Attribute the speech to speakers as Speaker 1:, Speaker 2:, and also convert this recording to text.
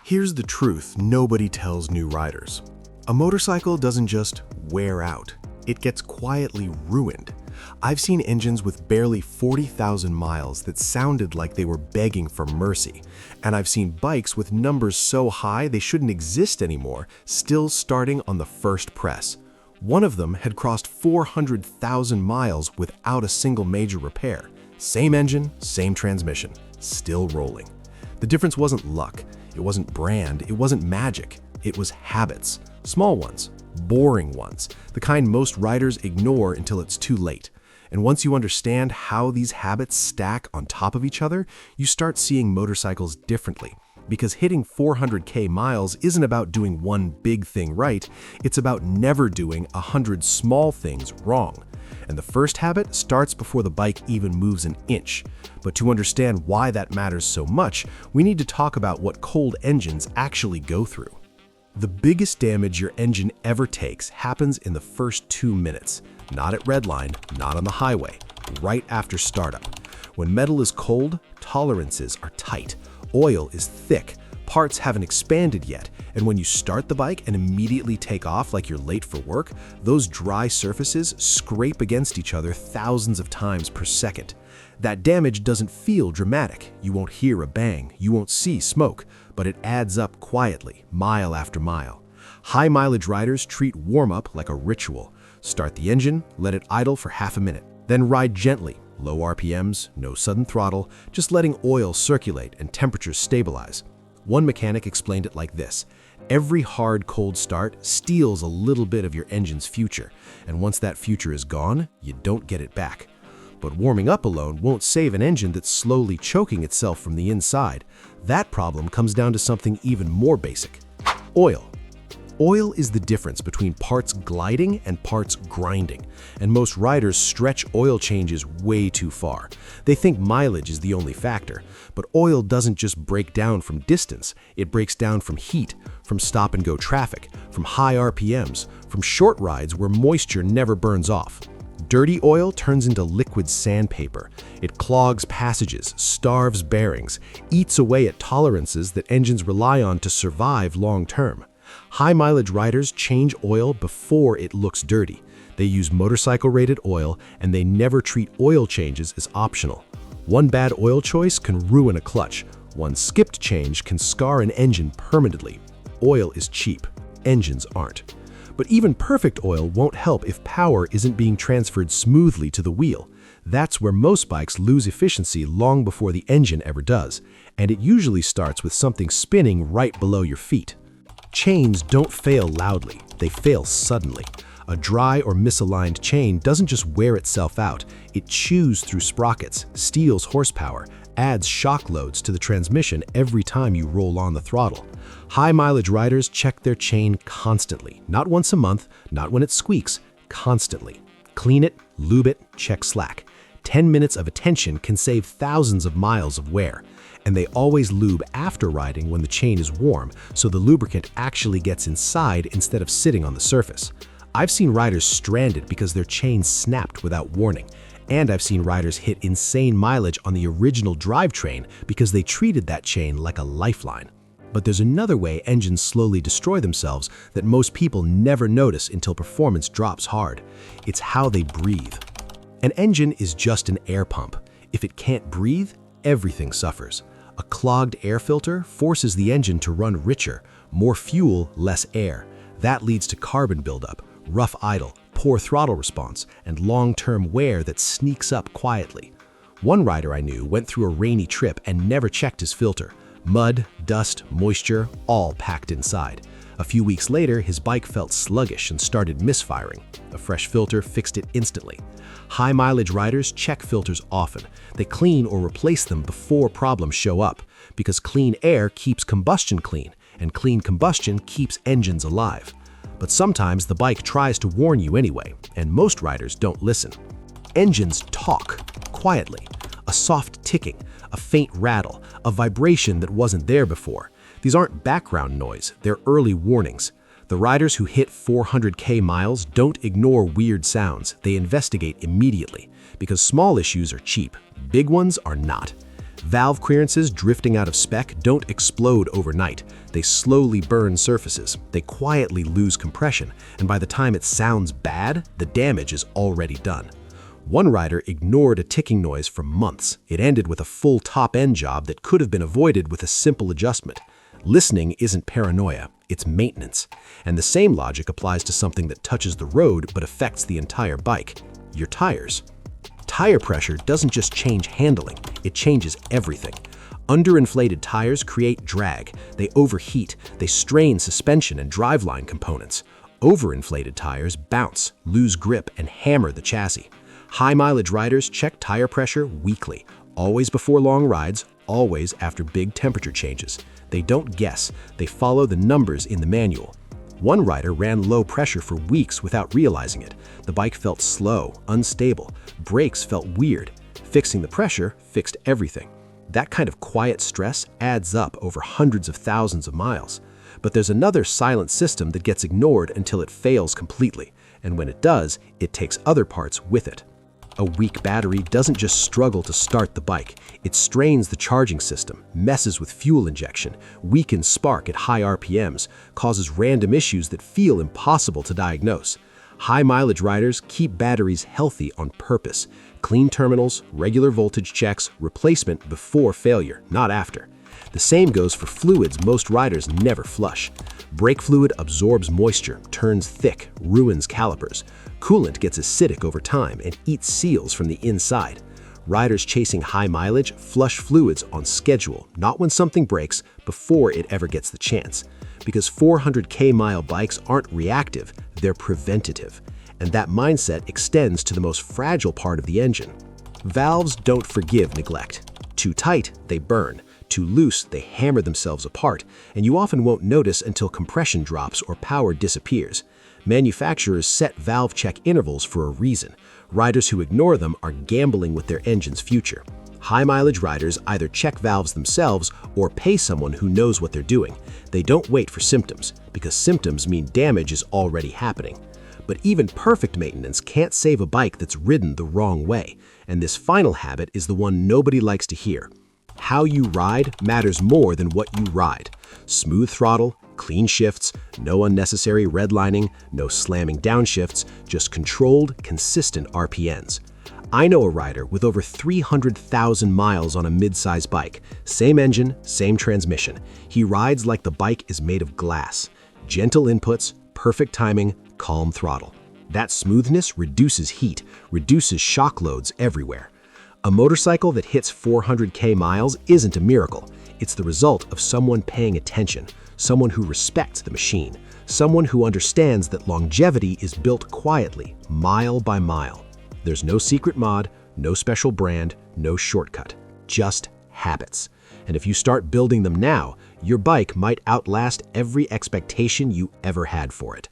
Speaker 1: Here's the truth nobody tells new riders. A motorcycle doesn't just wear out, it gets quietly ruined. I've seen engines with barely 40,000 miles that sounded like they were begging for mercy, and I've seen bikes with numbers so high they shouldn't exist anymore, still starting on the first press. One of them had crossed 400,000 miles without a single major repair. Same engine, same transmission, still rolling. The difference wasn't luck, it wasn't brand, it wasn't magic, it was habits. Small ones, boring ones, the kind most riders ignore until it's too late. And once you understand how these habits stack on top of each other, you start seeing motorcycles differently. Because hitting 400k miles isn't about doing one big thing right, it's about never doing 100 small things wrong. And the first habit starts before the bike even moves an inch. But to understand why that matters so much, we need to talk about what cold engines actually go through. The biggest damage your engine ever takes happens in the first 2 minutes. Not at redline, not on the highway, right after startup. When metal is cold, tolerances are tight, oil is thick, parts haven't expanded yet, and when you start the bike and immediately take off like you're late for work, those dry surfaces scrape against each other thousands of times per second. That damage doesn't feel dramatic. You won't hear a bang, you won't see smoke, but it adds up quietly, mile after mile. High mileage riders treat warm-up like a ritual. Start the engine, let it idle for half a minute, then ride gently, low RPMs, no sudden throttle, just letting oil circulate and temperatures stabilize. One mechanic explained it like this: every hard cold start steals a little bit of your engine's future, and once that future is gone, you don't get it back. But warming up alone won't save an engine that's slowly choking itself from the inside. That problem comes down to something even more basic: oil. Oil is the difference between parts gliding and parts grinding, and most riders stretch oil changes way too far. They think mileage is the only factor, but oil doesn't just break down from distance, it breaks down from heat, from stop-and-go traffic, from high RPMs, from short rides where moisture never burns off. Dirty oil turns into liquid sandpaper. It clogs passages, starves bearings, eats away at tolerances that engines rely on to survive long-term. High-mileage riders change oil before it looks dirty. They use motorcycle-rated oil, and they never treat oil changes as optional. One bad oil choice can ruin a clutch. One skipped change can scar an engine permanently. Oil is cheap. Engines aren't. But even perfect oil won't help if power isn't being transferred smoothly to the wheel. That's where most bikes lose efficiency long before the engine ever does, and it usually starts with something spinning right below your feet. Chains don't fail loudly, they fail suddenly. A dry or misaligned chain doesn't just wear itself out, it chews through sprockets, steals horsepower, adds shock loads to the transmission every time you roll on the throttle. High-mileage riders check their chain constantly, not once a month, not when it squeaks, constantly. Clean it, lube it, check slack. 10 minutes of attention can save thousands of miles of wear. And they always lube after riding when the chain is warm, so the lubricant actually gets inside instead of sitting on the surface. I've seen riders stranded because their chain snapped without warning, and I've seen riders hit insane mileage on the original drivetrain because they treated that chain like a lifeline. But there's another way engines slowly destroy themselves that most people never notice until performance drops hard. It's how they breathe. An engine is just an air pump. If it can't breathe, everything suffers. A clogged air filter forces the engine to run richer, more fuel, less air. That leads to carbon buildup, rough idle, poor throttle response, and long-term wear that sneaks up quietly. One rider I knew went through a rainy trip and never checked his filter. Mud, dust, moisture, all packed inside. A few weeks later, his bike felt sluggish and started misfiring. A fresh filter fixed it instantly. High-mileage riders check filters often. They clean or replace them before problems show up, because clean air keeps combustion clean, and clean combustion keeps engines alive. But sometimes the bike tries to warn you anyway, and most riders don't listen. Engines talk, quietly. A soft ticking, a faint rattle, a vibration that wasn't there before. These aren't background noise, they're early warnings. The riders who hit 400k miles don't ignore weird sounds, they investigate immediately, because small issues are cheap, big ones are not. Valve clearances drifting out of spec don't explode overnight. They slowly burn surfaces, they quietly lose compression, and by the time it sounds bad, the damage is already done. One rider ignored a ticking noise for months. It ended with a full top-end job that could have been avoided with a simple adjustment. Listening isn't paranoia, it's maintenance. And the same logic applies to something that touches the road but affects the entire bike: your tires. Tire pressure doesn't just change handling, it changes everything. Underinflated tires create drag, they overheat, they strain suspension and driveline components. Overinflated tires bounce, lose grip, and hammer the chassis. High-mileage riders check tire pressure weekly, always before long rides, always after big temperature changes. They don't guess, they follow the numbers in the manual. One rider ran low pressure for weeks without realizing it. The bike felt slow, unstable, brakes felt weird. Fixing the pressure fixed everything. That kind of quiet stress adds up over hundreds of thousands of miles. But there's another silent system that gets ignored until it fails completely, and when it does, it takes other parts with it. A weak battery doesn't just struggle to start the bike, it strains the charging system, messes with fuel injection, weakens spark at high RPMs, causes random issues that feel impossible to diagnose. High-mileage riders keep batteries healthy on purpose. Clean terminals, regular voltage checks, replacement before failure, not after. The same goes for fluids most riders never flush. Brake fluid absorbs moisture, turns thick, ruins calipers. Coolant gets acidic over time and eats seals from the inside. Riders chasing high mileage flush fluids on schedule, not when something breaks, before it ever gets the chance. Because 400k mile bikes aren't reactive, they're preventative. And that mindset extends to the most fragile part of the engine. Valves don't forgive neglect. Too tight, they burn. Too loose, they hammer themselves apart, and you often won't notice until compression drops or power disappears. Manufacturers set valve check intervals for a reason. Riders who ignore them are gambling with their engine's future. High-mileage riders either check valves themselves or pay someone who knows what they're doing. They don't wait for symptoms, because symptoms mean damage is already happening. But even perfect maintenance can't save a bike that's ridden the wrong way, and this final habit is the one nobody likes to hear. How you ride matters more than what you ride. Smooth throttle, clean shifts, no unnecessary redlining, no slamming downshifts, just controlled, consistent RPMs. I know a rider with over 300,000 miles on a mid-size bike. Same engine, same transmission. He rides like the bike is made of glass. Gentle inputs, perfect timing, calm throttle. That smoothness reduces heat, reduces shock loads everywhere. A motorcycle that hits 400k miles isn't a miracle. It's the result of someone paying attention, someone who respects the machine, someone who understands that longevity is built quietly, mile by mile. There's no secret mod, no special brand, no shortcut, just habits. And if you start building them now, your bike might outlast every expectation you ever had for it.